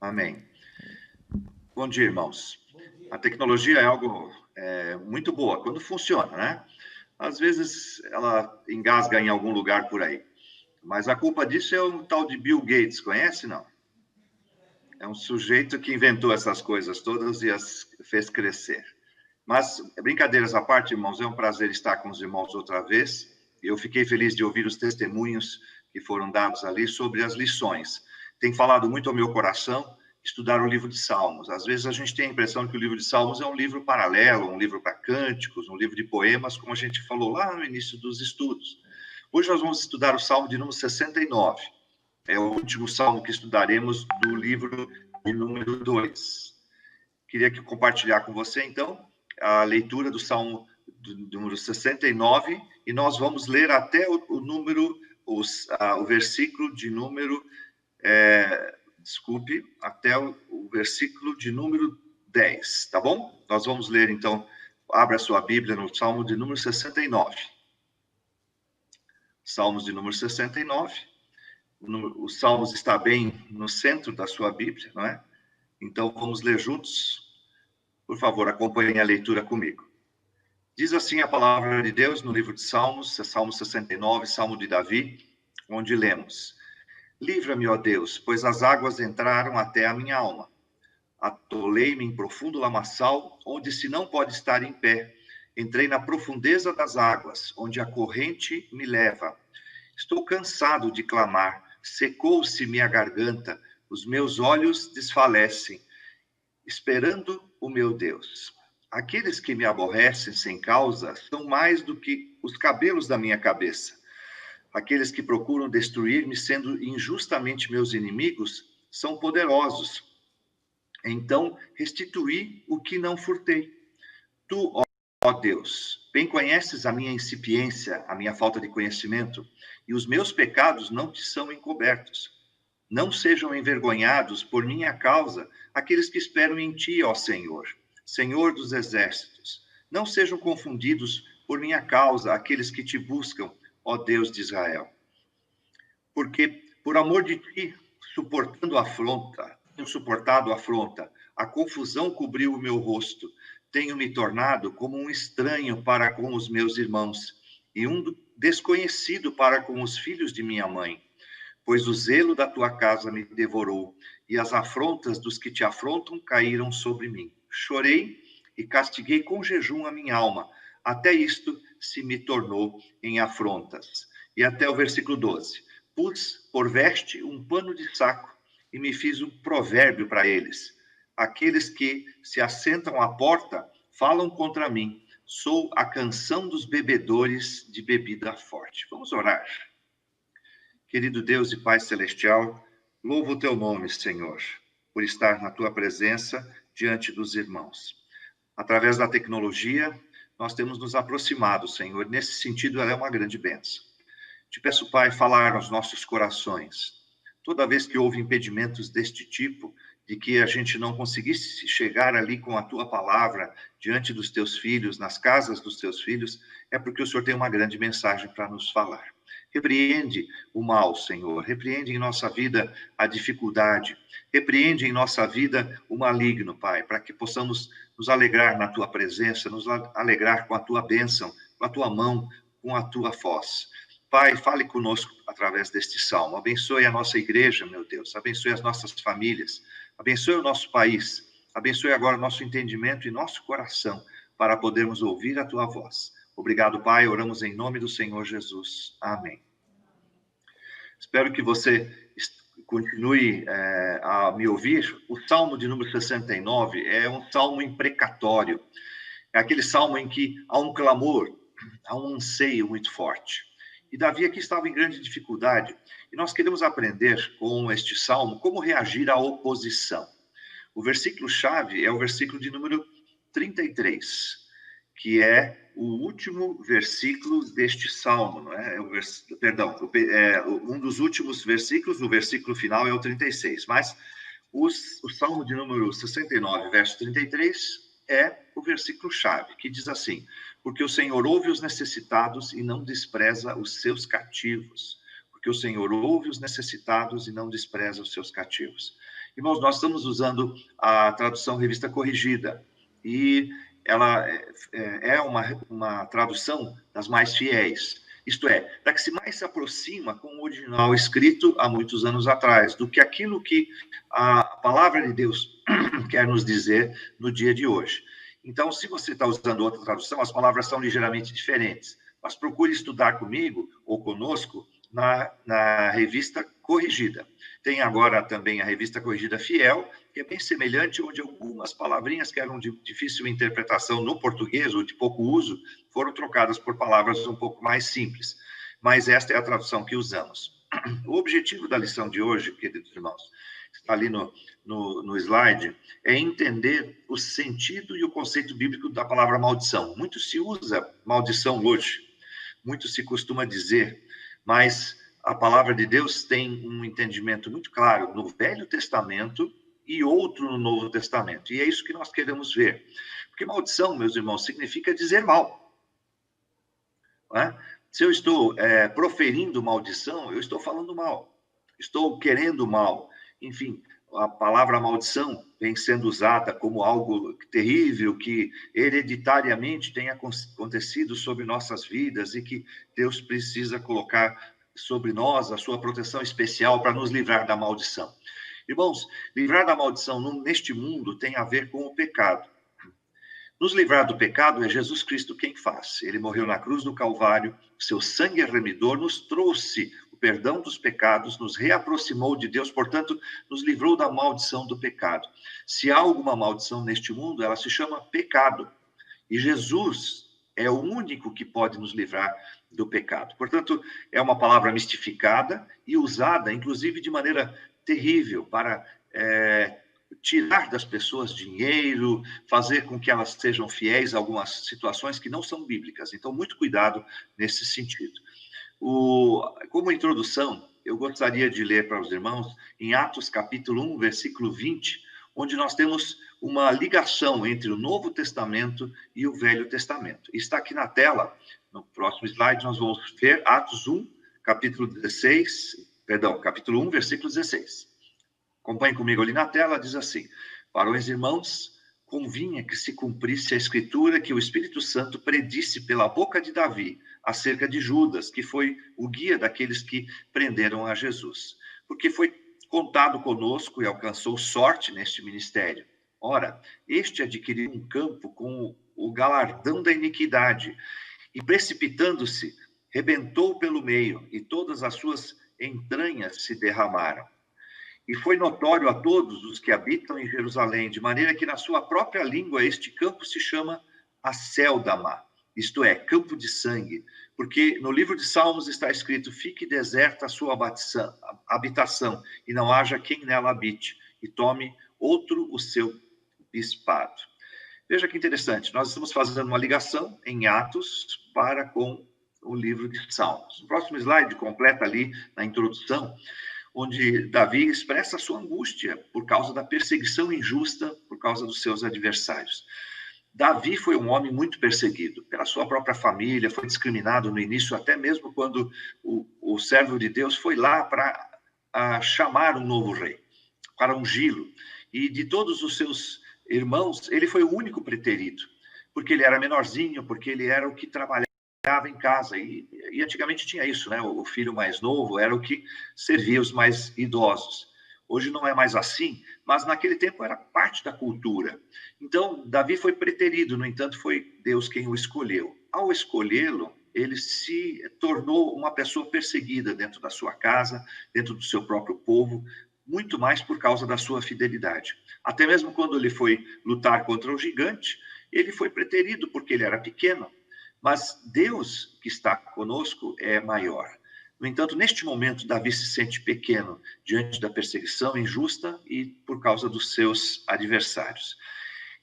Amém. Bom dia, irmãos. A tecnologia é algo muito boa quando funciona, né? Às vezes ela engasga em algum lugar por aí. Mas a culpa disso é um tal de Bill Gates, conhece, não? É um sujeito que inventou essas coisas todas e as fez crescer. Mas, brincadeiras à parte, irmãos, é um prazer estar com os irmãos outra vez. Eu fiquei feliz de ouvir os testemunhos que foram dados ali sobre as lições. Tem falado muito ao meu coração estudar o livro de Salmos. Às vezes a gente tem a impressão que o livro de Salmos é um livro paralelo, um livro para cânticos, um livro de poemas, como a gente falou lá no início dos estudos. Hoje nós vamos estudar o Salmo de número 69. É o último salmo que estudaremos do livro de número 2. Queria compartilhar com você, então, a leitura do Salmo do número 69, e nós vamos ler até o versículo de número, até o versículo de número 10, tá bom? Nós vamos ler, então, abra a sua Bíblia no Salmo de número 69. Salmos de número 69. O Salmos está bem no centro da sua Bíblia, não é? Então, vamos ler juntos. Por favor, acompanhem a leitura comigo. Diz assim a palavra de Deus no livro de Salmos, Salmo 69, Salmo de Davi, onde lemos: Livra-me, ó Deus, pois as águas entraram até a minha alma. Atolei-me em profundo lamaçal, onde se não pode estar em pé. Entrei na profundeza das águas, onde a corrente me leva. Estou cansado de clamar, secou-se minha garganta, os meus olhos desfalecem, esperando o meu Deus. Aqueles que me aborrecem sem causa são mais do que os cabelos da minha cabeça. Aqueles que procuram destruir-me, sendo injustamente meus inimigos, são poderosos. Então, restituí o que não furtei. Tu, ó Deus, bem conheces a minha incipiência, a minha falta de conhecimento, e os meus pecados não te são encobertos. Não sejam envergonhados por minha causa aqueles que esperam em ti, ó Senhor, Senhor dos exércitos. Não sejam confundidos por minha causa aqueles que te buscam, ó Deus de Israel. Porque, por amor de ti, tenho suportado afronta, a confusão cobriu o meu rosto, tenho me tornado como um estranho para com os meus irmãos, e um desconhecido para com os filhos de minha mãe. Pois o zelo da tua casa me devorou, e as afrontas dos que te afrontam caíram sobre mim. Chorei e castiguei com jejum a minha alma, até isto se me tornou em afrontas. E até o versículo 12. Pus por veste um pano de saco, e me fiz um provérbio para eles. Aqueles que se assentam à porta falam contra mim. Sou a canção dos bebedores de bebida forte. Vamos orar. Querido Deus e Pai Celestial, louvo o teu nome, Senhor, por estar na tua presença diante dos irmãos. Através da tecnologia, nós temos nos aproximado, Senhor. Nesse sentido, ela é uma grande bênção. Te peço, Pai, falar aos nossos corações. Toda vez que houve impedimentos deste tipo, de que a gente não conseguisse chegar ali com a tua palavra diante dos teus filhos, nas casas dos teus filhos, é porque o Senhor tem uma grande mensagem para nos falar. Repreende o mal, Senhor. Repreende em nossa vida a dificuldade. Repreende em nossa vida o maligno, Pai, para que possamos nos alegrar na tua presença, nos alegrar com a tua bênção, com a tua mão, com a tua voz. Pai, fale conosco através deste salmo. Abençoe a nossa igreja, meu Deus. Abençoe as nossas famílias. Abençoe o nosso país. Abençoe agora o nosso entendimento e nosso coração para podermos ouvir a tua voz. Obrigado, Pai. Oramos em nome do Senhor Jesus. Amém. Espero que você continue a me ouvir. O Salmo de número 69 é um salmo imprecatório. É aquele salmo em que há um clamor, há um anseio muito forte. E Davi aqui estava em grande dificuldade. E nós queremos aprender com este salmo como reagir à oposição. O versículo-chave é o versículo de número 33, que é o último versículo deste salmo, não é? Um dos últimos versículos, o versículo final é o 36, mas o salmo de número 69, verso 33, é o versículo-chave, que diz assim: porque o Senhor ouve os necessitados e não despreza os seus cativos. Porque o Senhor ouve os necessitados e não despreza os seus cativos. Irmãos, nós estamos usando a tradução Revista Corrigida, e ela é uma tradução das mais fiéis. Isto é, da que mais se aproxima com o original escrito há muitos anos atrás, do que aquilo que a palavra de Deus quer nos dizer no dia de hoje. Então, se você está usando outra tradução, as palavras são ligeiramente diferentes. Mas procure estudar comigo ou conosco na Revista Corrigida. Tem agora também a Revista Corrigida Fiel, que é bem semelhante, onde algumas palavrinhas que eram de difícil interpretação no português ou de pouco uso foram trocadas por palavras um pouco mais simples. Mas esta é a tradução que usamos. O objetivo da lição de hoje, queridos irmãos, está ali no slide, é entender o sentido e o conceito bíblico da palavra maldição. Muito se usa maldição hoje, muito se costuma dizer, mas a palavra de Deus tem um entendimento muito claro no Velho Testamento e outro no Novo Testamento. E é isso que nós queremos ver. Porque maldição, meus irmãos, significa dizer mal. Não é? Se eu estou proferindo maldição, eu estou falando mal. Estou querendo mal. Enfim, a palavra maldição vem sendo usada como algo terrível que hereditariamente tem acontecido sobre nossas vidas e que Deus precisa colocar sobre nós a sua proteção especial para nos livrar da maldição. Irmãos, livrar da maldição neste mundo tem a ver com o pecado. Nos livrar do pecado é Jesus Cristo quem faz. Ele morreu na cruz do Calvário, seu sangue remidor nos trouxe o perdão dos pecados, nos reaproximou de Deus, portanto, nos livrou da maldição do pecado. Se há alguma maldição neste mundo, ela se chama pecado. E Jesus é o único que pode nos livrar do pecado. Portanto, é uma palavra mistificada e usada, inclusive, de maneira terrível para tirar das pessoas dinheiro, fazer com que elas sejam fiéis a algumas situações que não são bíblicas. Então, muito cuidado nesse sentido. Como introdução, eu gostaria de ler para os irmãos em Atos capítulo 1, versículo 20, onde nós temos uma ligação entre o Novo Testamento e o Velho Testamento. Está aqui na tela, no próximo slide, nós vamos ver Atos 1, capítulo 1, versículo 16. Acompanhe comigo ali na tela, diz assim: varões e irmãos, convinha que se cumprisse a escritura que o Espírito Santo predisse pela boca de Davi acerca de Judas, que foi o guia daqueles que prenderam a Jesus. Porque foi contado conosco e alcançou sorte neste ministério. Ora, este adquiriu um campo com o galardão da iniquidade, e precipitando-se, rebentou pelo meio, e todas as suas entranhas se derramaram. E foi notório a todos os que habitam em Jerusalém, de maneira que na sua própria língua este campo se chama Acéldama, isto é, campo de sangue, porque no livro de Salmos está escrito: fique deserta a sua habitação, e não haja quem nela habite, e tome outro o seu bispado. Veja que interessante, nós estamos fazendo uma ligação em Atos para com o livro de Salmos. O próximo slide completa ali, na introdução, onde Davi expressa a sua angústia por causa da perseguição injusta, por causa dos seus adversários. Davi foi um homem muito perseguido pela sua própria família, foi discriminado no início, até mesmo quando o servo de Deus foi lá para chamar um novo rei, para ungí-lo. E de todos os seus irmãos, ele foi o único preterido, porque ele era menorzinho, porque ele era o que trabalhava em casa, e antigamente tinha isso, né? O filho mais novo era o que servia os mais idosos. Hoje não é mais assim, mas naquele tempo era parte da cultura. Então, Davi foi preterido, no entanto, foi Deus quem o escolheu. Ao escolhê-lo, ele se tornou uma pessoa perseguida dentro da sua casa, dentro do seu próprio povo, muito mais por causa da sua fidelidade. Até mesmo quando ele foi lutar contra o gigante, ele foi preterido porque ele era pequeno. Mas Deus que está conosco é maior. No entanto, neste momento, Davi se sente pequeno diante da perseguição injusta e por causa dos seus adversários.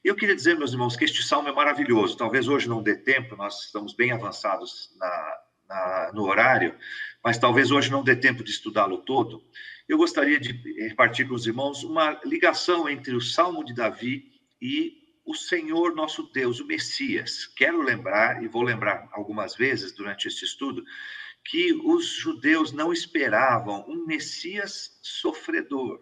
Eu queria dizer, meus irmãos, que este salmo é maravilhoso. Talvez hoje não dê tempo, nós estamos bem avançados no horário, mas talvez hoje não dê tempo de estudá-lo todo. Eu gostaria de repartir com os irmãos uma ligação entre o salmo de Davi e o Senhor nosso Deus, o Messias. Quero lembrar, e vou lembrar algumas vezes durante este estudo, que os judeus não esperavam um Messias sofredor,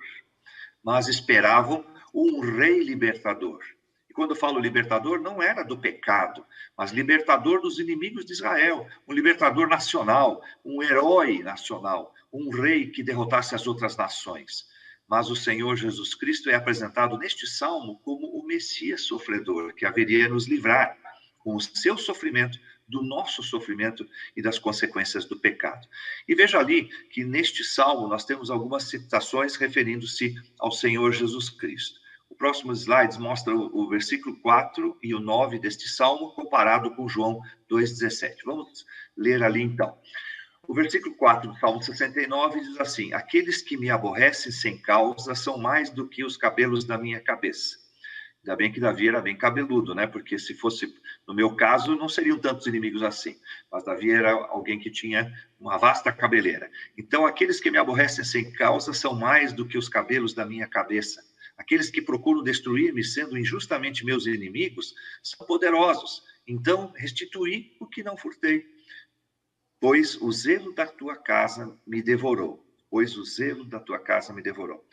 mas esperavam um rei libertador. E quando eu falo libertador, não era do pecado, mas libertador dos inimigos de Israel, um libertador nacional, um herói nacional, um rei que derrotasse as outras nações. Mas o Senhor Jesus Cristo é apresentado neste salmo como o Messias sofredor, que haveria nos livrar com o seu sofrimento, do nosso sofrimento e das consequências do pecado. E veja ali que neste salmo nós temos algumas citações referindo-se ao Senhor Jesus Cristo. O próximo slide mostra o versículo 4 e o 9 deste salmo, comparado com João 2,17. Vamos ler ali então. O versículo 4 do Salmo 69 diz assim: aqueles que me aborrecem sem causa são mais do que os cabelos da minha cabeça. Ainda bem que Davi era bem cabeludo, né? Porque se fosse, no meu caso, não seriam tantos inimigos assim. Mas Davi era alguém que tinha uma vasta cabeleira. Então, aqueles que me aborrecem sem causa são mais do que os cabelos da minha cabeça. Aqueles que procuram destruir-me, sendo injustamente meus inimigos, são poderosos. Então, restituí o que não furtei. Pois o zelo da tua casa me devorou. Pois o zelo da tua casa me devorou.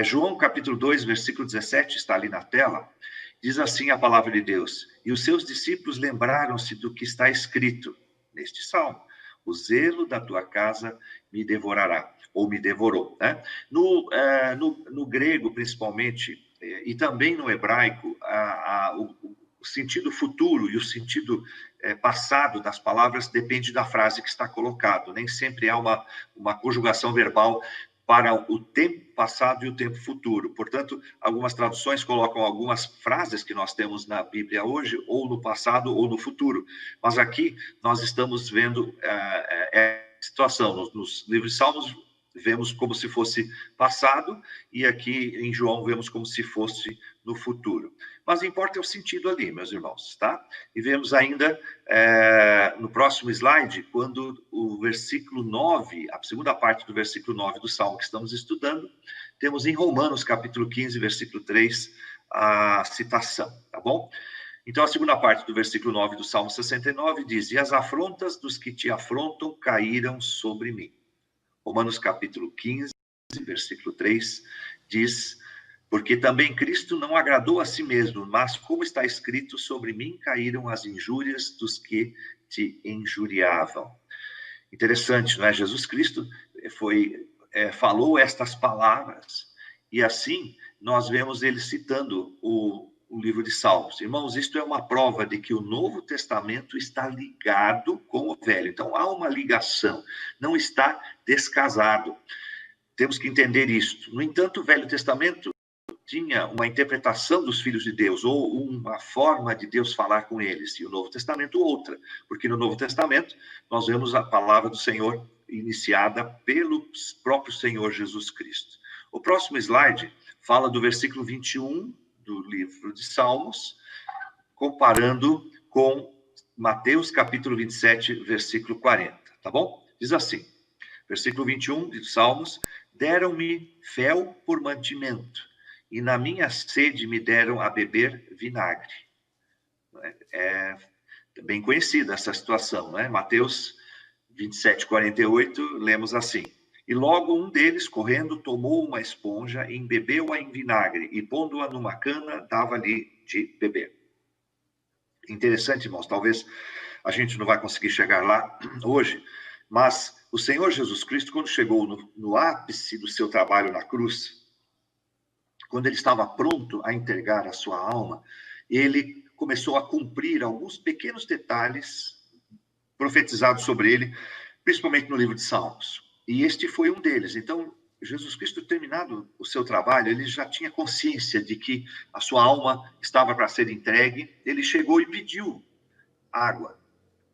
João capítulo 2, versículo 17, está ali na tela. Diz assim a palavra de Deus: e os seus discípulos lembraram-se do que está escrito neste salmo: o zelo da tua casa me devorará, ou me devorou. Né? No grego, principalmente, e também no hebraico, o sentido futuro e o sentido passado das palavras depende da frase que está colocado. Nem sempre há uma conjugação verbal para o tempo passado e o tempo futuro. Portanto, algumas traduções colocam algumas frases que nós temos na Bíblia hoje, ou no passado ou no futuro. Mas aqui nós estamos vendo a situação. Nos livros de Salmos, vemos como se fosse passado, e aqui em João vemos como se fosse no futuro. Mas importa é o sentido ali, meus irmãos, tá? E vemos ainda no próximo slide, quando o versículo 9, a segunda parte do versículo 9 do Salmo que estamos estudando, temos em Romanos, capítulo 15, versículo 3, a citação, tá bom? Então, a segunda parte do versículo 9 do Salmo 69 diz: e as afrontas dos que te afrontam caíram sobre mim. Romanos capítulo 15, versículo 3, diz: porque também Cristo não agradou a si mesmo, mas como está escrito, sobre mim caíram as injúrias dos que te injuriavam. Interessante, não é? Jesus Cristo falou estas palavras, e assim nós vemos ele citando o livro de Salmos. Irmãos, isto é uma prova de que o Novo Testamento está ligado com o Velho. Então, há uma ligação, não está descasado. Temos que entender isto. No entanto, o Velho Testamento tinha uma interpretação dos filhos de Deus, ou uma forma de Deus falar com eles, e o Novo Testamento outra, porque no Novo Testamento nós vemos a palavra do Senhor iniciada pelo próprio Senhor Jesus Cristo. O próximo slide fala do versículo 21 do livro de Salmos, comparando com Mateus capítulo 27, versículo 40, tá bom? Diz assim, versículo 21 de Salmos: deram-me fel por mantimento, e na minha sede me deram a beber vinagre. É bem conhecida essa situação, né? Mateus 27, 48, lemos assim: e logo um deles, correndo, tomou uma esponja, embebeu-a em vinagre, e pondo-a numa cana, dava-lhe de beber. Interessante, irmãos, talvez a gente não vai conseguir chegar lá hoje, mas o Senhor Jesus Cristo, quando chegou no ápice do seu trabalho na cruz, quando ele estava pronto a entregar a sua alma, ele começou a cumprir alguns pequenos detalhes profetizados sobre ele, principalmente no livro de Salmos. E este foi um deles. Então, Jesus Cristo, terminado o seu trabalho, ele já tinha consciência de que a sua alma estava para ser entregue. Ele chegou e pediu água,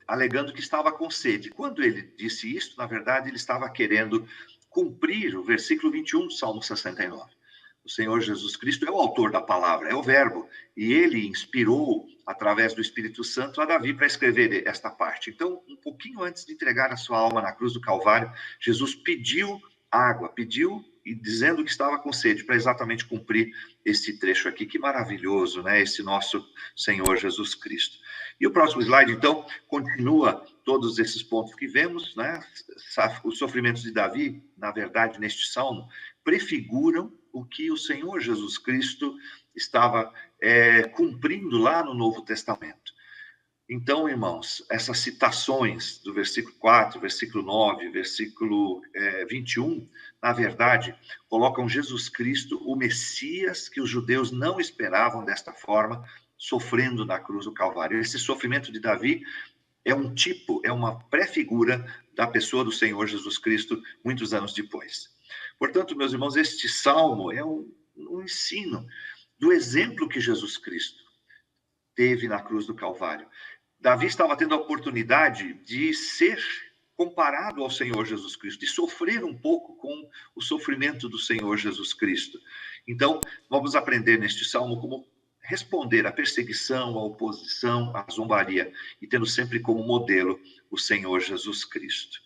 alegando que estava com sede. Quando ele disse isso, na verdade, ele estava querendo cumprir o versículo 21 do Salmo 69. O Senhor Jesus Cristo é o autor da palavra, é o verbo, e ele inspirou, através do Espírito Santo, a Davi para escrever esta parte. Então, um pouquinho antes de entregar a sua alma na cruz do Calvário, Jesus pediu água, pediu, e dizendo que estava com sede, para exatamente cumprir esse trecho aqui. Que maravilhoso, né? Esse nosso Senhor Jesus Cristo. E o próximo slide, então, continua todos esses pontos que vemos, né? Os sofrimentos de Davi, na verdade, neste salmo, prefiguram o que o Senhor Jesus Cristo estava cumprindo lá no Novo Testamento. Então, irmãos, essas citações do versículo 4, versículo 9, versículo 21, na verdade, colocam Jesus Cristo, o Messias, que os judeus não esperavam desta forma, sofrendo na cruz do Calvário. Esse sofrimento de Davi é um tipo, é uma pré-figura da pessoa do Senhor Jesus Cristo, muitos anos depois. Portanto, meus irmãos, este salmo é um ensino do exemplo que Jesus Cristo teve na cruz do Calvário. Davi estava tendo a oportunidade de ser comparado ao Senhor Jesus Cristo, de sofrer um pouco com o sofrimento do Senhor Jesus Cristo. Então, vamos aprender neste salmo como responder à perseguição, à oposição, à zombaria, e tendo sempre como modelo o Senhor Jesus Cristo.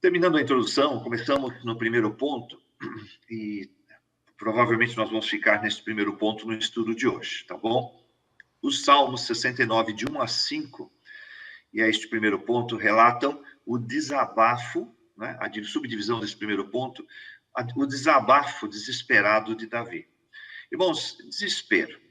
Terminando a introdução, começamos no primeiro ponto, e provavelmente nós vamos ficar nesse primeiro ponto no estudo de hoje, tá bom? Os Salmos 69, de 1 a 5, e a este primeiro ponto, relatam o desabafo, né, a subdivisão desse primeiro ponto, o desabafo desesperado de Davi. Irmãos, desespero.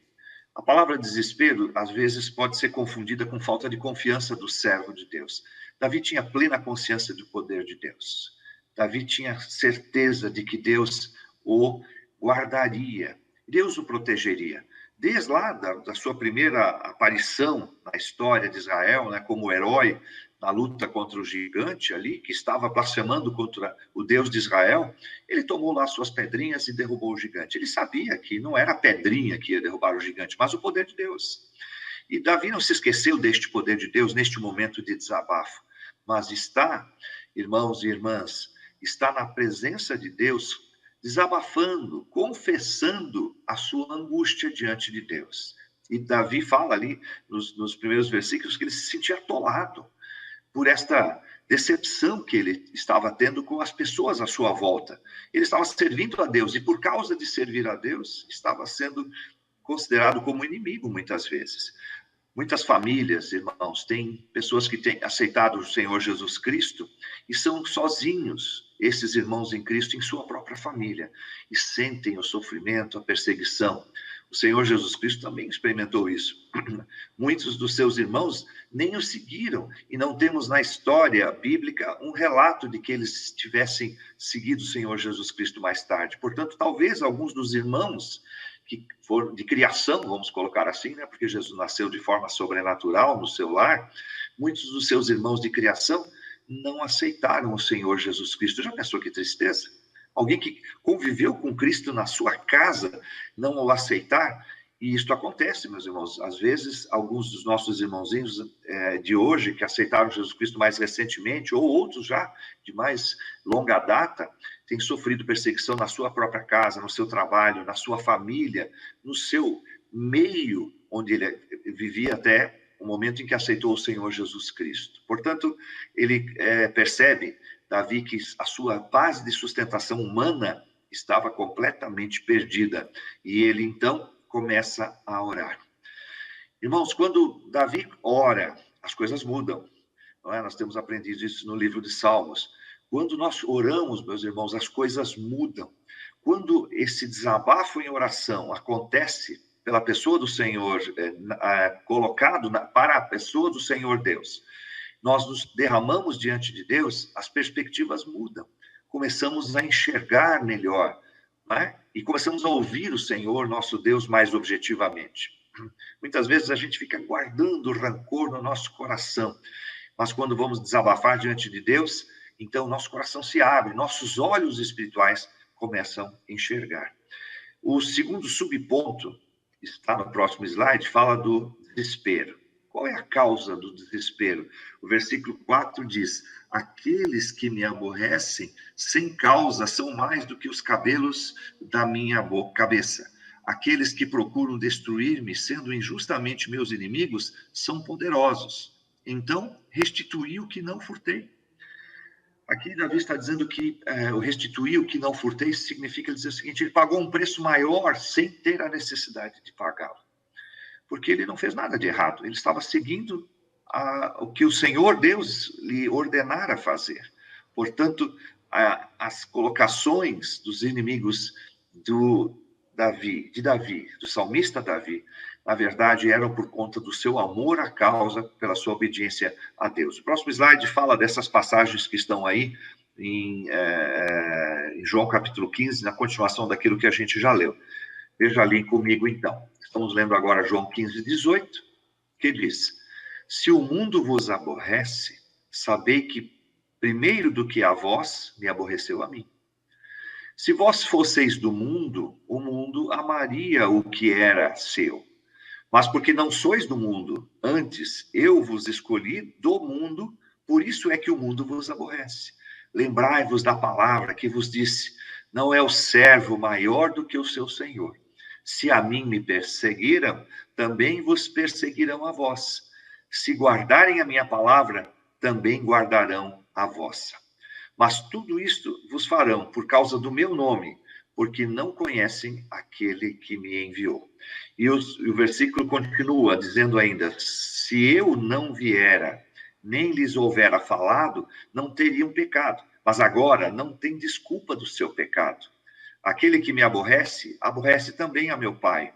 A palavra desespero, às vezes, pode ser confundida com falta de confiança do servo de Deus. Davi tinha plena consciência do poder de Deus. Davi tinha certeza de que Deus o guardaria, Deus o protegeria. Desde lá da sua primeira aparição na história de Israel, né, como herói na luta contra o gigante ali, que estava blasfemando contra o Deus de Israel, ele tomou lá suas pedrinhas e derrubou o gigante. Ele sabia que não era a pedrinha que ia derrubar o gigante, mas o poder de Deus. E Davi não se esqueceu deste poder de Deus neste momento de desabafo, mas está, irmãos e irmãs, está na presença de Deus, desabafando, confessando a sua angústia diante de Deus. E Davi fala ali, nos primeiros versículos, que ele se sentia atolado por esta decepção que ele estava tendo com as pessoas à sua volta. Ele estava servindo a Deus, e por causa de servir a Deus, estava sendo considerado como inimigo, muitas vezes. Muitas famílias, irmãos, têm pessoas que têm aceitado o Senhor Jesus Cristo e são sozinhos, esses irmãos em Cristo, em sua própria família, e sentem o sofrimento, a perseguição. O Senhor Jesus Cristo também experimentou isso. Muitos dos seus irmãos nem o seguiram, e não temos na história bíblica um relato de que eles tivessem seguido o Senhor Jesus Cristo mais tarde. Portanto, talvez alguns dos irmãos que foram de criação, vamos colocar assim, né? Porque Jesus nasceu de forma sobrenatural no seu lar, muitos dos seus irmãos de criação não aceitaram o Senhor Jesus Cristo. Já pensou que tristeza? Alguém que conviveu com Cristo na sua casa não o aceitar? E isto acontece, meus irmãos. Às vezes, alguns dos nossos irmãozinhos de hoje, que aceitaram Jesus Cristo mais recentemente, ou outros já de mais longa data, têm sofrido perseguição na sua própria casa, no seu trabalho, na sua família, no seu meio, onde ele vivia até o momento em que aceitou o Senhor Jesus Cristo. Portanto, ele percebe, Davi, que a sua base de sustentação humana estava completamente perdida. E ele, então, começa a orar. Irmãos, quando Davi ora, as coisas mudam. Não é? Nós temos aprendido isso no livro de Salmos. Quando nós oramos, meus irmãos, as coisas mudam. Quando esse desabafo em oração acontece pela pessoa do Senhor, colocado para a pessoa do Senhor Deus, nós nos derramamos diante de Deus, as perspectivas mudam. Começamos a enxergar melhor, né? E começamos a ouvir o Senhor, nosso Deus, mais objetivamente. Muitas vezes a gente fica guardando rancor no nosso coração, mas quando vamos desabafar diante de Deus, então nosso coração se abre, nossos olhos espirituais começam a enxergar. O segundo subponto, está no próximo slide, fala do desespero. Qual é a causa do desespero? O versículo 4 diz: aqueles que me aborrecem sem causa são mais do que os cabelos da minha cabeça. Aqueles que procuram destruir-me, sendo injustamente meus inimigos, são poderosos. Então, restituí o que não furtei. Aqui Davi está dizendo que o restituir o que não furtei significa dizer o seguinte: ele pagou um preço maior sem ter a necessidade de pagá-lo. Porque ele não fez nada de errado, ele estava seguindo o que o Senhor Deus lhe ordenara fazer. Portanto, as colocações dos inimigos de Davi, do salmista Davi, na verdade, eram por conta do seu amor à causa, pela sua obediência a Deus. O próximo slide fala dessas passagens que estão aí em João capítulo 15, na continuação daquilo que a gente já leu. Veja ali comigo, então. Estamos lendo agora João 15, 18, que diz: se o mundo vos aborrece, sabei que primeiro do que a vós, me aborreceu a mim. Se vós fosseis do mundo, o mundo amaria o que era seu. Mas porque não sois do mundo, antes eu vos escolhi do mundo, por isso é que o mundo vos aborrece. Lembrai-vos da palavra que vos disse: não é o servo maior do que o seu senhor. Se a mim me perseguiram, também vos perseguirão a vós. Se guardarem a minha palavra, também guardarão a vossa. Mas tudo isto vos farão por causa do meu nome, porque não conhecem aquele que me enviou. E o versículo continua dizendo ainda: se eu não viera, nem lhes houvera falado, não teriam pecado. Mas agora não tem desculpa do seu pecado. Aquele que me aborrece, aborrece também a meu Pai.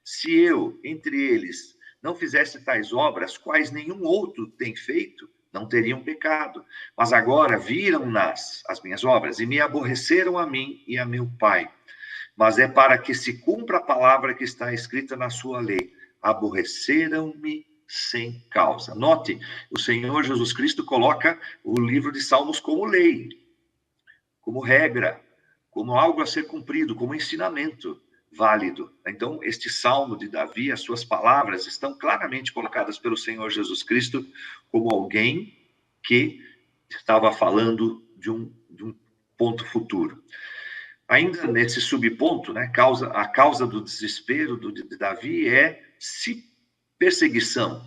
Se eu, entre eles, não fizesse tais obras, quais nenhum outro tem feito, não teriam pecado. Mas agora viram-nas, as minhas obras, e me aborreceram a mim e a meu Pai. Mas é para que se cumpra a palavra que está escrita na sua lei: aborreceram-me sem causa. Note, o Senhor Jesus Cristo coloca o livro de Salmos como lei, como regra, como algo a ser cumprido, como ensinamento válido. Então, este Salmo de Davi, as suas palavras estão claramente colocadas pelo Senhor Jesus Cristo como alguém que estava falando de um ponto futuro. Ainda nesse subponto, né, a causa do desespero de Davi é se perseguição.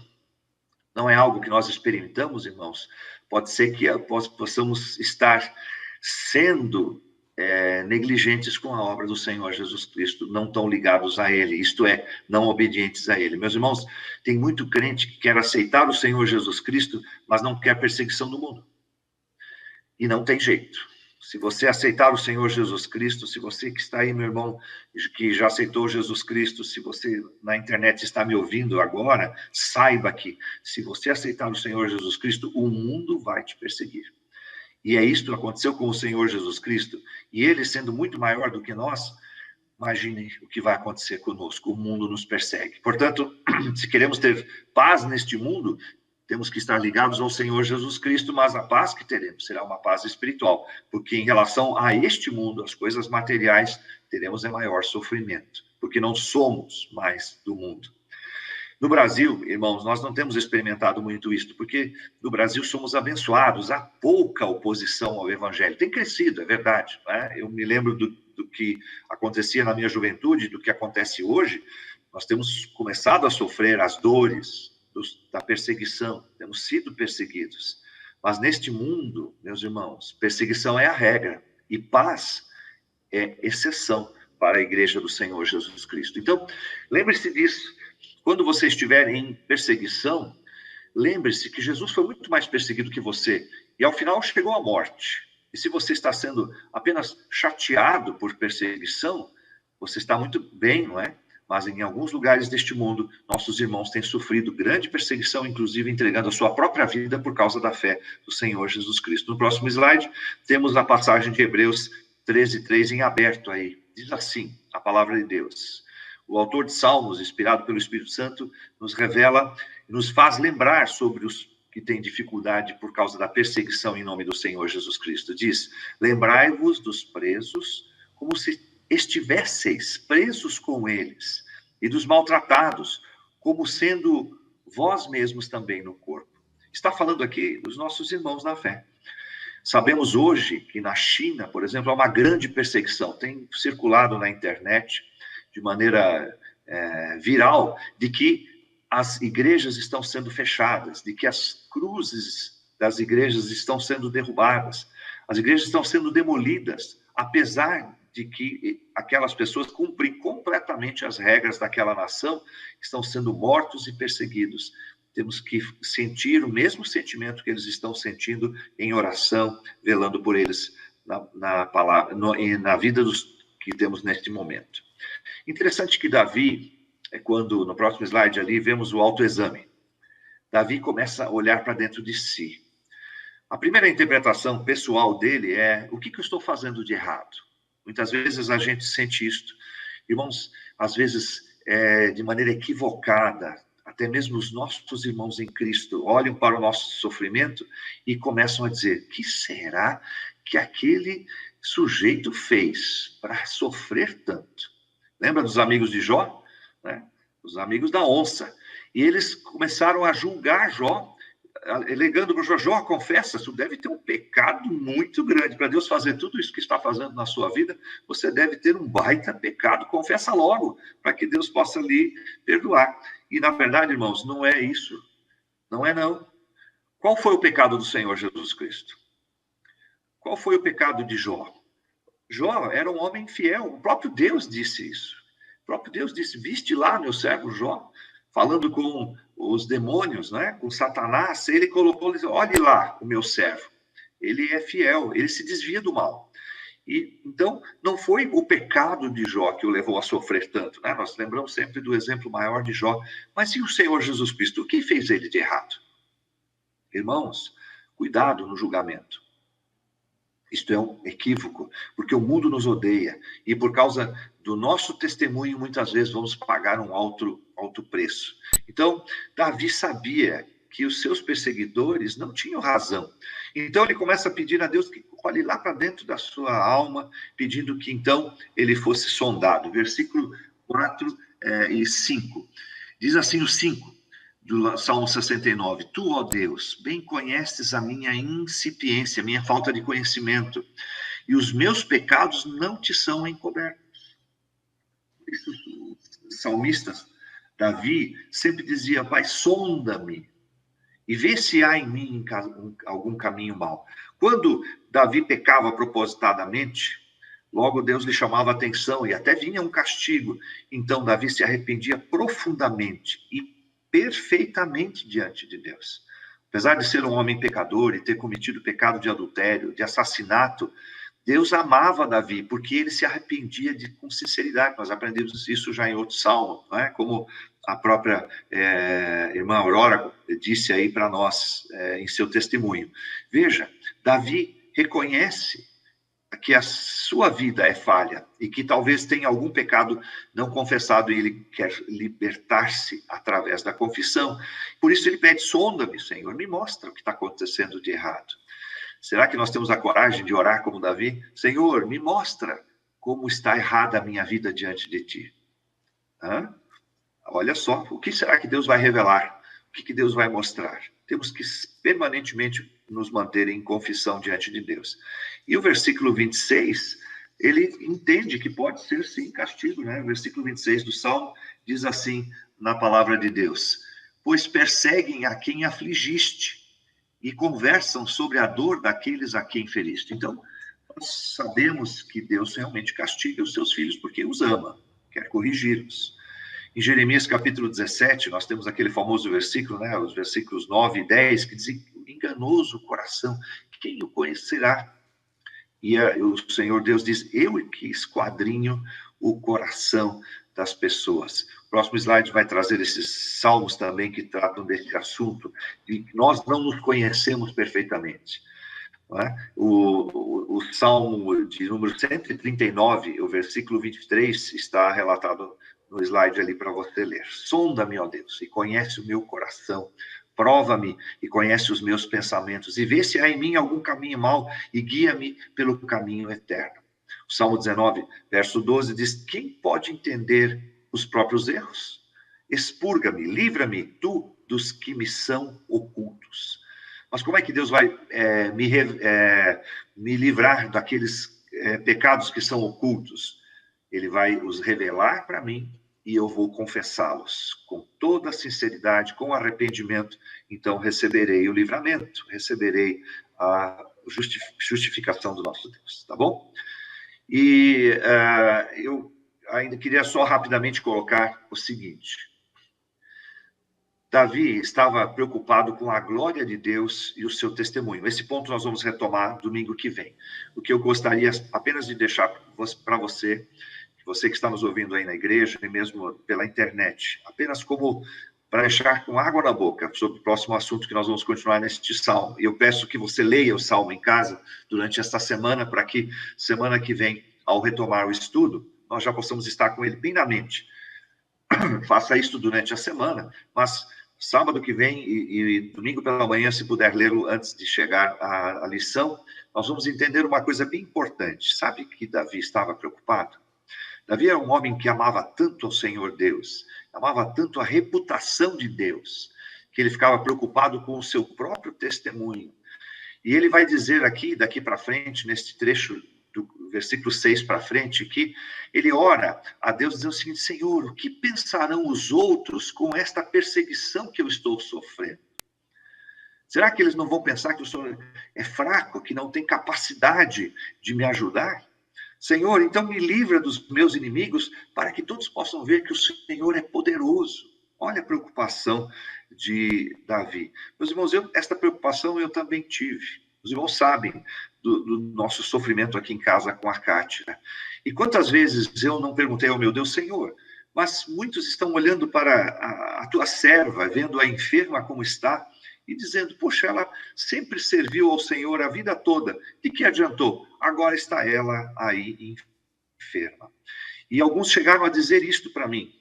Não é algo que nós experimentamos, irmãos. Pode ser que possamos estar sendo negligentes com a obra do Senhor Jesus Cristo, não tão ligados a Ele, isto é, não obedientes a Ele. Meus irmãos, tem muito crente que quer aceitar o Senhor Jesus Cristo, mas não quer perseguição do mundo. E não tem jeito. Se você aceitar o Senhor Jesus Cristo, se você que está aí, meu irmão, que já aceitou Jesus Cristo, se você na internet está me ouvindo agora, saiba que se você aceitar o Senhor Jesus Cristo, o mundo vai te perseguir. E é isso que aconteceu com o Senhor Jesus Cristo. E ele, sendo muito maior do que nós, imaginem o que vai acontecer conosco. O mundo nos persegue. Portanto, se queremos ter paz neste mundo, temos que estar ligados ao Senhor Jesus Cristo, mas a paz que teremos será uma paz espiritual, porque em relação a este mundo, as coisas materiais, teremos maior sofrimento, porque não somos mais do mundo. No Brasil, irmãos, nós não temos experimentado muito isso, porque no Brasil somos abençoados, há pouca oposição ao evangelho. Tem crescido, é verdade, né? Eu me lembro do que acontecia na minha juventude, do que acontece hoje. Nós temos começado a sofrer as dores da perseguição, temos sido perseguidos. Mas neste mundo, meus irmãos, perseguição é a regra e paz é exceção para a igreja do Senhor Jesus Cristo. Então, lembre-se disso. Quando você estiver em perseguição, lembre-se que Jesus foi muito mais perseguido que você. E ao final chegou a morte. E se você está sendo apenas chateado por perseguição, você está muito bem, não é? Mas em alguns lugares deste mundo, nossos irmãos têm sofrido grande perseguição, inclusive entregando a sua própria vida por causa da fé do Senhor Jesus Cristo. No próximo slide, temos a passagem de Hebreus 13:3 em aberto aí. Diz assim, a palavra de Deus. O autor de Salmos, inspirado pelo Espírito Santo, nos revela e nos faz lembrar sobre os que têm dificuldade por causa da perseguição em nome do Senhor Jesus Cristo. Diz: lembrai-vos dos presos como se estivesseis presos com eles, e dos maltratados, como sendo vós mesmos também no corpo. Está falando aqui dos nossos irmãos na fé. Sabemos hoje que na China, por exemplo, há uma grande perseguição. Tem circulado na internet de maneira viral, de que as igrejas estão sendo fechadas, de que as cruzes das igrejas estão sendo derrubadas, as igrejas estão sendo demolidas, apesar de que aquelas pessoas cumprem completamente as regras daquela nação, estão sendo mortos e perseguidos. Temos que sentir o mesmo sentimento que eles estão sentindo em oração, velando por eles na palavra, na vida dos que temos neste momento. Interessante que Davi, quando, no próximo slide ali, vemos o autoexame. Davi começa a olhar para dentro de si. A primeira interpretação pessoal dele é: o que eu estou fazendo de errado? Muitas vezes a gente sente isto. Irmãos, às vezes, de maneira equivocada, até mesmo os nossos irmãos em Cristo olham para o nosso sofrimento e começam a dizer: que será que aquele sujeito fez para sofrer tanto? Lembra dos amigos de Jó? Né? Os amigos da onça. E eles começaram a julgar Jó, alegando para Jó: Jó, confessa, tu deve ter um pecado muito grande. Para Deus fazer tudo isso que está fazendo na sua vida, você deve ter um baita pecado. Confessa logo, para que Deus possa lhe perdoar. E, na verdade, irmãos, não é isso. Não é, não. Qual foi o pecado do Senhor Jesus Cristo? Qual foi o pecado de Jó? Jó era um homem fiel. O próprio Deus disse isso. O próprio Deus disse: viste lá meu servo Jó, falando com os demônios, né? Com Satanás. Ele colocou, olhe lá o meu servo. Ele é fiel, ele se desvia do mal. E, então, não foi o pecado de Jó que o levou a sofrer tanto, né? Nós lembramos sempre do exemplo maior de Jó. Mas e o Senhor Jesus Cristo? O que fez ele de errado? Irmãos, cuidado no julgamento. Isto é um equívoco, porque o mundo nos odeia. E por causa do nosso testemunho, muitas vezes vamos pagar um alto preço. Então, Davi sabia que os seus perseguidores não tinham razão. Então, ele começa a pedir a Deus que olhe lá para dentro da sua alma, pedindo que, então, ele fosse sondado. Versículo 4 e 5. Diz assim o 5 do Salmo 69. Tu, ó Deus, bem conheces a minha incipiência, a minha falta de conhecimento, e os meus pecados não te são encobertos. Os salmistas, Davi, sempre dizia: Pai, sonda-me e vê se há em mim algum caminho mau. Quando Davi pecava propositadamente, logo Deus lhe chamava a atenção e até vinha um castigo. Então Davi se arrependia profundamente e perfeitamente diante de Deus. Apesar de ser um homem pecador e ter cometido pecado de adultério, de assassinato, Deus amava Davi, porque ele se arrependia com sinceridade. Nós aprendemos isso já em outro salmo, não é? Como a própria irmã Aurora disse aí para nós, em seu testemunho. Veja, Davi reconhece que a sua vida é falha e que talvez tenha algum pecado não confessado e ele quer libertar-se através da confissão. Por isso ele pede: sonda-me, Senhor, me mostra o que está acontecendo de errado. Será que nós temos a coragem de orar como Davi? Senhor, me mostra como está errada a minha vida diante de ti. Olha só, o que será que Deus vai revelar? O que Deus vai mostrar? Temos que permanentemente nos manter em confissão diante de Deus. E o versículo 26, ele entende que pode ser sim castigo, né? O versículo 26 do Salmo diz assim na palavra de Deus: pois perseguem a quem afligiste e conversam sobre a dor daqueles a quem feriste. Então, nós sabemos que Deus realmente castiga os seus filhos porque os ama, quer corrigi-los. Em Jeremias capítulo 17, nós temos aquele famoso versículo, né, os versículos 9 e 10, que dizem: enganoso coração, quem o conhecerá? E o Senhor Deus diz: eu que esquadrinho o coração das pessoas. O próximo slide vai trazer esses salmos também que tratam desse assunto, e nós não nos conhecemos perfeitamente. Não é? O salmo de número 139, o versículo 23, está relatado no slide ali para você ler. Sonda-me, ó Deus, e conhece o meu coração. Prova-me e conhece os meus pensamentos, e vê se há em mim algum caminho mau, e guia-me pelo caminho eterno. O Salmo 19, verso 12, diz: quem pode entender os próprios erros? Expurga-me, livra-me, tu, dos que me são ocultos. Mas como é que Deus vai me livrar daqueles pecados que são ocultos? Ele vai os revelar para mim, e eu vou confessá-los com toda a sinceridade, com arrependimento. Então receberei o livramento, receberei a justificação do nosso Deus, tá bom? E eu ainda queria só rapidamente colocar o seguinte: Davi estava preocupado com a glória de Deus e o seu testemunho. Esse ponto nós vamos retomar domingo que vem. O que eu gostaria apenas de deixar para você que está nos ouvindo aí na igreja e mesmo pela internet, apenas como para deixar com água na boca sobre o próximo assunto que nós vamos continuar neste salmo. E eu peço que você leia o salmo em casa durante esta semana, para que semana que vem, ao retomar o estudo, nós já possamos estar com ele bem na mente. Faça isso durante a semana, mas sábado que vem e domingo pela manhã, se puder lê-lo antes de chegar à lição, nós vamos entender uma coisa bem importante. Sabe que Davi estava preocupado? Davi era um homem que amava tanto ao Senhor Deus, amava tanto a reputação de Deus, que ele ficava preocupado com o seu próprio testemunho. E ele vai dizer aqui, daqui para frente, neste trecho do versículo 6 para frente, que ele ora a Deus dizendo o seguinte: Senhor, o que pensarão os outros com esta perseguição que eu estou sofrendo? Será que eles não vão pensar que o Senhor é fraco, que não tem capacidade de me ajudar? Senhor, então me livra dos meus inimigos, para que todos possam ver que o Senhor é poderoso. Olha a preocupação de Davi. Meus irmãos, esta preocupação eu também tive. Os irmãos sabem do nosso sofrimento aqui em casa com a Kátia. E quantas vezes eu não perguntei ao meu Deus, Senhor, mas muitos estão olhando para a tua serva, vendo a enferma como está, e dizendo, poxa, ela sempre serviu ao Senhor a vida toda. De que adiantou? Agora está ela aí enferma. E alguns chegaram a dizer isto para mim.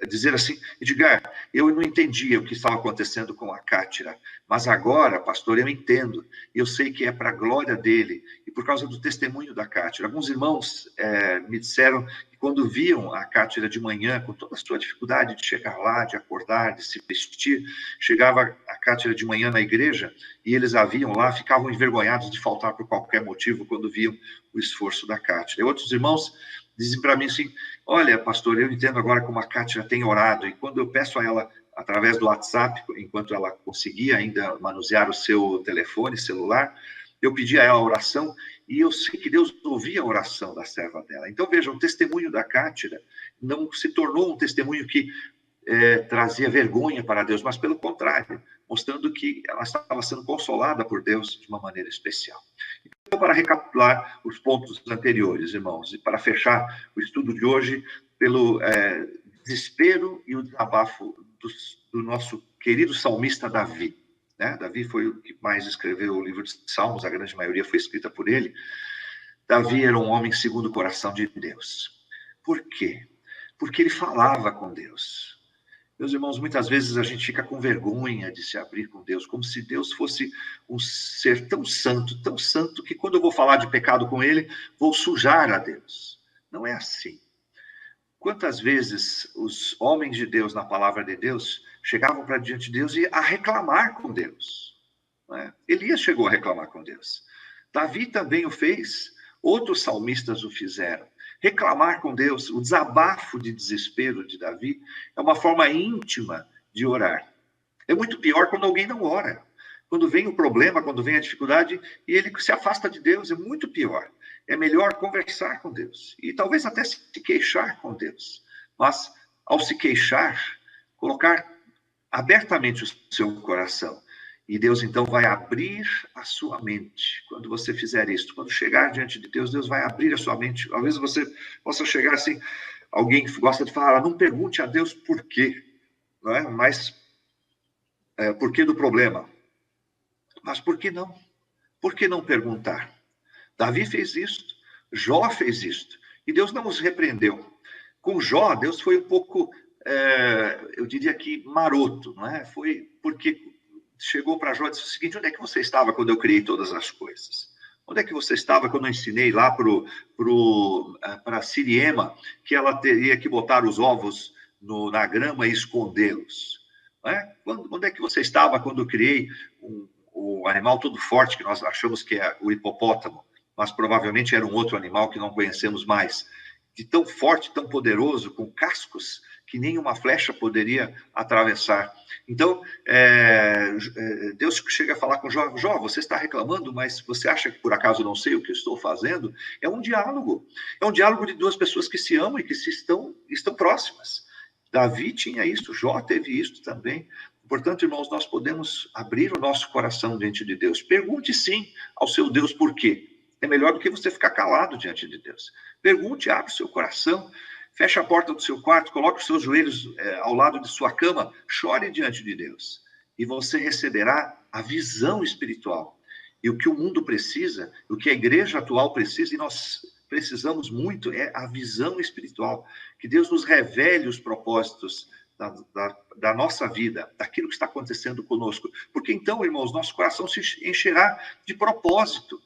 Dizer assim, Edgar, eu não entendia o que estava acontecendo com a Cátira, mas agora, pastor, eu entendo. Eu sei que é para a glória dele e por causa do testemunho da Cátira. Alguns irmãos me disseram que quando viam a Cátira de manhã, com toda a sua dificuldade de chegar lá, de acordar, de se vestir, chegava a Cátira de manhã na igreja e eles a viam lá, ficavam envergonhados de faltar por qualquer motivo quando viam o esforço da Cátira. E outros irmãos dizem para mim assim, olha, pastor, eu entendo agora como a Kátia tem orado, e quando eu peço a ela, através do WhatsApp, enquanto ela conseguia ainda manusear o seu telefone celular, eu pedi a ela a oração, e eu sei que Deus ouvia a oração da serva dela. Então, veja, o testemunho da Kátia não se tornou um testemunho que trazia vergonha para Deus, mas pelo contrário, mostrando que ela estava sendo consolada por Deus de uma maneira especial. Então, para recapitular os pontos anteriores, irmãos, e para fechar o estudo de hoje pelo desespero e o desabafo do nosso querido salmista Davi. Né? Davi foi o que mais escreveu o livro de Salmos, a grande maioria foi escrita por ele. Davi era um homem segundo o coração de Deus. Por quê? Porque ele falava com Deus. Meus irmãos, muitas vezes a gente fica com vergonha de se abrir com Deus, como se Deus fosse um ser tão santo, que quando eu vou falar de pecado com ele, vou sujar a Deus. Não é assim. Quantas vezes os homens de Deus, na palavra de Deus, chegavam para diante de Deus e a reclamar com Deus? Não é? Elias chegou a reclamar com Deus. Davi também o fez, outros salmistas o fizeram. Reclamar com Deus, o desabafo de desespero de Davi, é uma forma íntima de orar. É muito pior quando alguém não ora. Quando vem o problema, quando vem a dificuldade, e ele se afasta de Deus, é muito pior. É melhor conversar com Deus. E talvez até se queixar com Deus. Mas, ao se queixar, colocar abertamente o seu coração. E Deus, então, vai abrir a sua mente. Quando você fizer isso, quando chegar diante de Deus, Deus vai abrir a sua mente. Às vezes você possa chegar assim, alguém que gosta de falar, não pergunte a Deus por quê, não é? Mas por que do problema? Mas por que não? Por que não perguntar? Davi fez isto, Jó fez isto, e Deus não os repreendeu. Com Jó, Deus foi um pouco, eu diria que maroto, não é? Foi porque chegou para Jó e disse o seguinte, onde é que você estava quando eu criei todas as coisas? Onde é que você estava quando eu ensinei lá para Siriema que ela teria que botar os ovos na grama e escondê-los? Onde é que você estava quando eu criei o animal todo forte que nós achamos que é o hipopótamo, mas provavelmente era um outro animal que não conhecemos mais, de tão forte, tão poderoso, com cascos que nenhuma flecha poderia atravessar. Então, Deus chega a falar com Jó, Jó, você está reclamando, mas você acha que por acaso não sei o que estou fazendo? É um diálogo de duas pessoas que se amam e que estão próximas. Davi tinha isso, Jó teve isso também. Portanto, irmãos, nós podemos abrir o nosso coração diante de Deus. Pergunte sim ao seu Deus por quê. É melhor do que você ficar calado diante de Deus. Pergunte, abre o seu coração, feche a porta do seu quarto, coloque os seus joelhos ao lado de sua cama, chore diante de Deus. E você receberá a visão espiritual. E o que o mundo precisa, o que a igreja atual precisa, e nós precisamos muito, é a visão espiritual. Que Deus nos revele os propósitos da nossa vida, daquilo que está acontecendo conosco. Porque então, irmãos, nosso coração se encherá de propósito.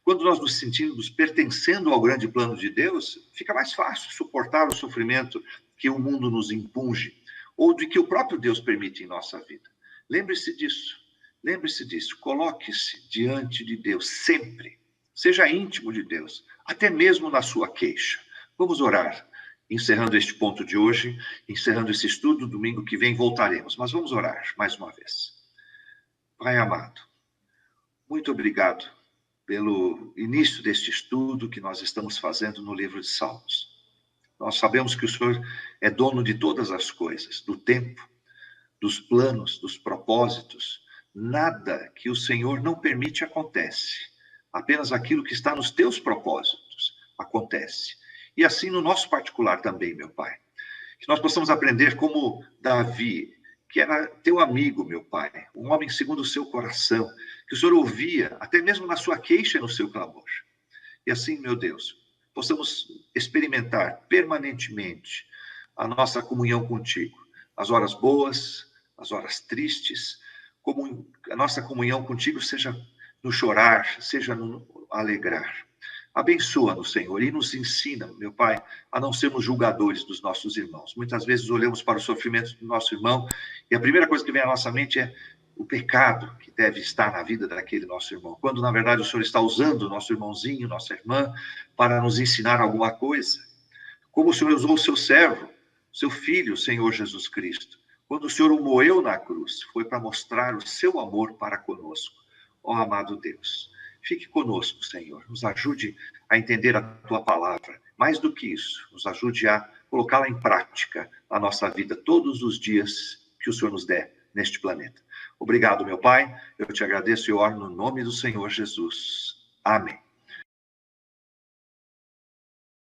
Quando nós nos sentimos pertencendo ao grande plano de Deus, fica mais fácil suportar o sofrimento que o mundo nos impunge, ou de que o próprio Deus permite em nossa vida. Lembre-se disso. Lembre-se disso. Coloque-se diante de Deus sempre. Seja íntimo de Deus, até mesmo na sua queixa. Vamos orar. Encerrando este ponto de hoje, encerrando esse estudo, domingo que vem voltaremos. Mas vamos orar mais uma vez. Pai amado, muito obrigado pelo início deste estudo que nós estamos fazendo no livro de Salmos. Nós sabemos que o Senhor é dono de todas as coisas, do tempo, dos planos, dos propósitos. Nada que o Senhor não permite acontece. Apenas aquilo que está nos teus propósitos acontece. E assim no nosso particular também, meu Pai. Que nós possamos aprender como Davi, que era teu amigo, meu Pai, um homem segundo o seu coração, que o Senhor ouvia, até mesmo na sua queixa e no seu clamor. E assim, meu Deus, possamos experimentar permanentemente a nossa comunhão contigo, as horas boas, as horas tristes, como a nossa comunhão contigo seja no chorar, seja no alegrar. Abençoa-nos, Senhor, e nos ensina, meu Pai, a não sermos julgadores dos nossos irmãos. Muitas vezes olhamos para o sofrimento do nosso irmão e a primeira coisa que vem à nossa mente é o pecado que deve estar na vida daquele nosso irmão, quando, na verdade, o Senhor está usando o nosso irmãozinho, nossa irmã, para nos ensinar alguma coisa. Como o Senhor usou o seu servo, seu filho, o Senhor Jesus Cristo. Quando o Senhor o moeu na cruz, foi para mostrar o seu amor para conosco. Ó amado Deus, fique conosco, Senhor. Nos ajude a entender a Tua palavra. Mais do que isso, nos ajude a colocá-la em prática na nossa vida todos os dias que o Senhor nos der neste planeta. Obrigado, meu Pai. Eu te agradeço e oro no nome do Senhor Jesus. Amém.